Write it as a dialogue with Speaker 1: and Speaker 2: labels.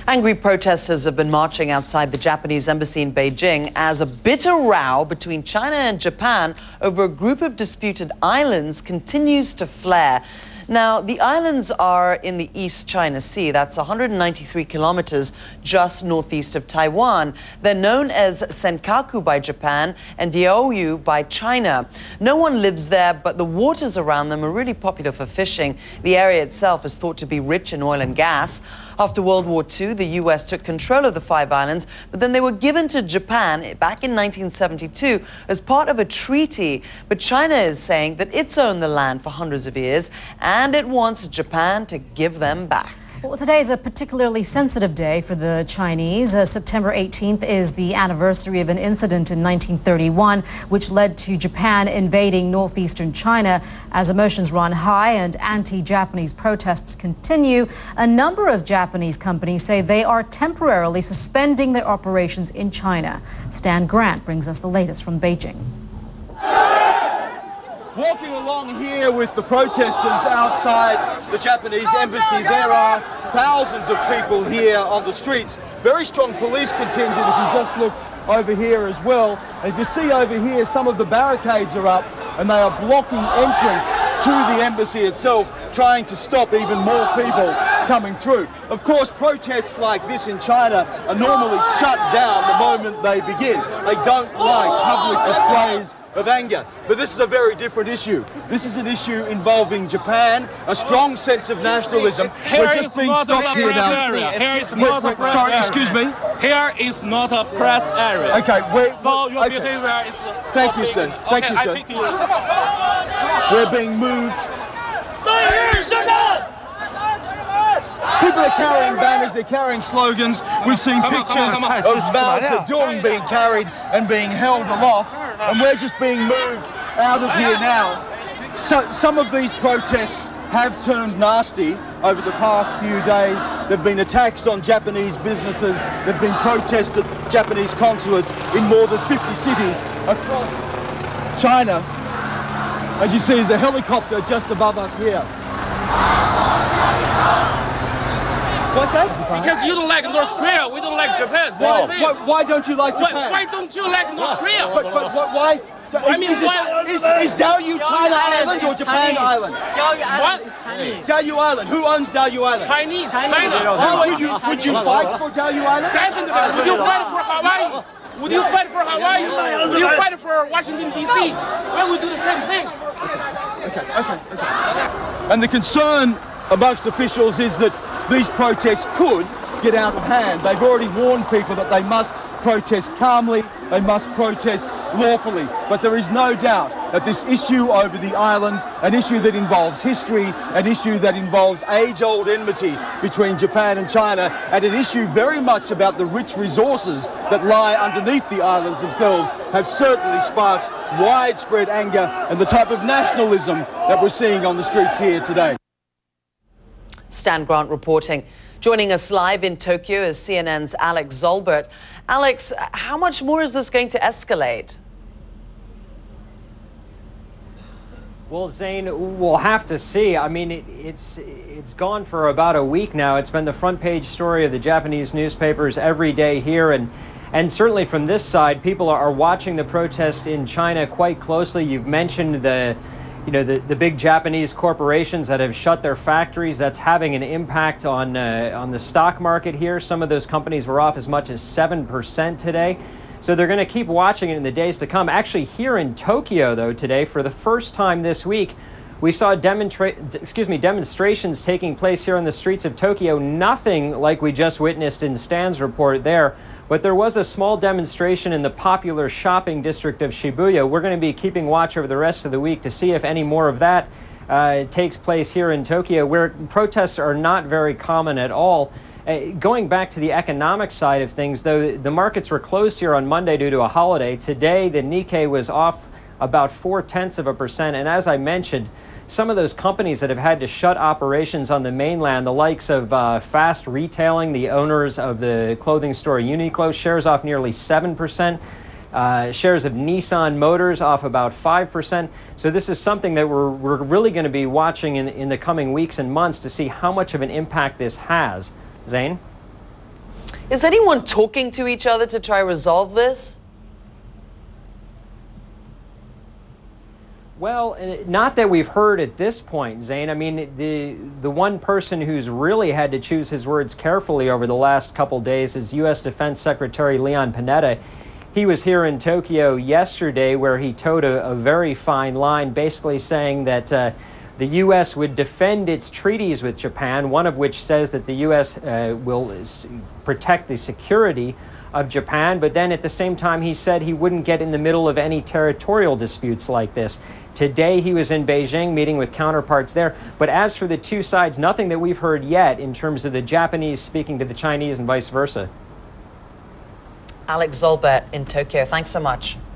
Speaker 1: Angry protesters have been marching outside the Japanese embassy in Beijing as a bitter row between China and Japan over a group of disputed islands continues to flare. Now, the islands are in the East China Sea. That's 193 kilometers just northeast of Taiwan. They're known as Senkaku by Japan and Diaoyu by China. No one lives there, but the waters around them are really popular for fishing. The area itself is thought to be rich in oil and gas. After World War II, the U.S. took control of the 5 islands, but then they were given to Japan back in 1972 as part of a treaty. But China is saying that it's owned the land for hundreds of years, and it wants Japan to give them back.
Speaker 2: Well, today is a particularly sensitive day for the Chinese. September 18th is the anniversary of an incident in 1931, which led to Japan invading northeastern China. As emotions run high and anti-Japanese protests continue, a number of Japanese companies say they are temporarily suspending their operations in China. Stan Grant brings us the latest from Beijing.
Speaker 3: Walking along here with the protesters outside the Japanese embassy, there are thousands of people here on the streets. Very strong police contingent if you just look over here as well. And if you see over here, some of the barricades are up and they are blocking entrance to the embassy itself, trying to stop even more people coming through. Of course, protests like this in China are normally shut down the moment they begin. They don't like public displays of anger. But this is a very different issue. This is an issue involving Japan, a strong sense of nationalism. We're just being stopped here now.
Speaker 4: Here is not a press
Speaker 3: Sorry,
Speaker 4: area.
Speaker 3: excuse me?
Speaker 4: Here is not a press area.
Speaker 3: Okay,
Speaker 4: So your
Speaker 3: okay.
Speaker 4: behavior is...
Speaker 3: Thank you, sir. Thank you, sir. We're being moved. People are carrying banners, they're carrying slogans. We've seen pictures of Mao Zedong being carried and being held aloft, and we're just being moved out of here now. So, some of these protests have turned nasty over the past few days. There have been attacks on Japanese businesses. There have been protests at Japanese consulates in more than 50 cities across China. As you see, there's a helicopter just above us here. What's that?
Speaker 4: Because you don't like North Korea, we don't like Japan.
Speaker 3: Why don't you like Japan?
Speaker 4: Why don't you like North Korea?
Speaker 3: But why?
Speaker 4: I mean, why?
Speaker 3: Is Diaoyu China Island or Japan Island?
Speaker 4: What?
Speaker 3: Diaoyu Island. Who owns Diaoyu Island?
Speaker 4: China.
Speaker 3: Would you fight for Diaoyu Island?
Speaker 4: Definitely. Would you fight for Hawaii? Would you fight for Hawaii? Would you fight for Washington, D.C.? Why would we do the same thing?
Speaker 3: Okay. And the concern amongst officials is that these protests could get out of hand. They've already warned people that they must protest calmly, they must protest lawfully. But there is no doubt that this issue over the islands, an issue that involves history, an issue that involves age-old enmity between Japan and China, and an issue very much about the rich resources that lie underneath the islands themselves, have certainly sparked widespread anger and the type of nationalism that we're seeing on the streets here today.
Speaker 1: Stan Grant reporting. Joining us live in Tokyo is CNN's Alex Zolbert. Alex, how much more is this going to escalate?
Speaker 5: Well, Zain, we'll have to see. I mean, it's gone for about a week now. It's been the front page story of the Japanese newspapers every day here, and certainly from this side, people are watching the protest in China quite closely. You've mentioned the big Japanese corporations that have shut their factories. That's having an impact on the stock market here. Some of those companies were off as much as 7% today. So they're going to keep watching it in the days to come. Actually, here in Tokyo, though, today, for the first time this week, we saw demonstrations taking place here on the streets of Tokyo. Nothing like we just witnessed in Stan's report there. But there was a small demonstration in the popular shopping district of Shibuya. We're going to be keeping watch over the rest of the week to see if any more of that takes place here in Tokyo, where protests are not very common at all. Going back to the economic side of things, though, the markets were closed here on Monday due to a holiday. Today, the Nikkei was off about 0.4%. And as I mentioned, some of those companies that have had to shut operations on the mainland, the likes of Fast Retailing, the owners of the clothing store Uniqlo, shares off nearly 7%. Shares of Nissan Motors off about 5%. So this is something that we're really going to be watching in the coming weeks and months to see how much of an impact this has. Zain?
Speaker 1: Is anyone talking to each other to try to resolve this?
Speaker 5: Well, not that we've heard at this point, Zain. I mean, the one person who's really had to choose his words carefully over the last couple days is U.S. Defense Secretary Leon Panetta. He was here in Tokyo yesterday where he towed a very fine line, basically saying that the U.S. would defend its treaties with Japan, one of which says that the U.S. will protect the security of Japan, but then at the same time he said he wouldn't get in the middle of any territorial disputes like this. Today he was in Beijing meeting with counterparts there, but as for the two sides, nothing that we've heard yet in terms of the Japanese speaking to the Chinese and vice versa.
Speaker 1: Alex Zolbert in Tokyo, thanks so much.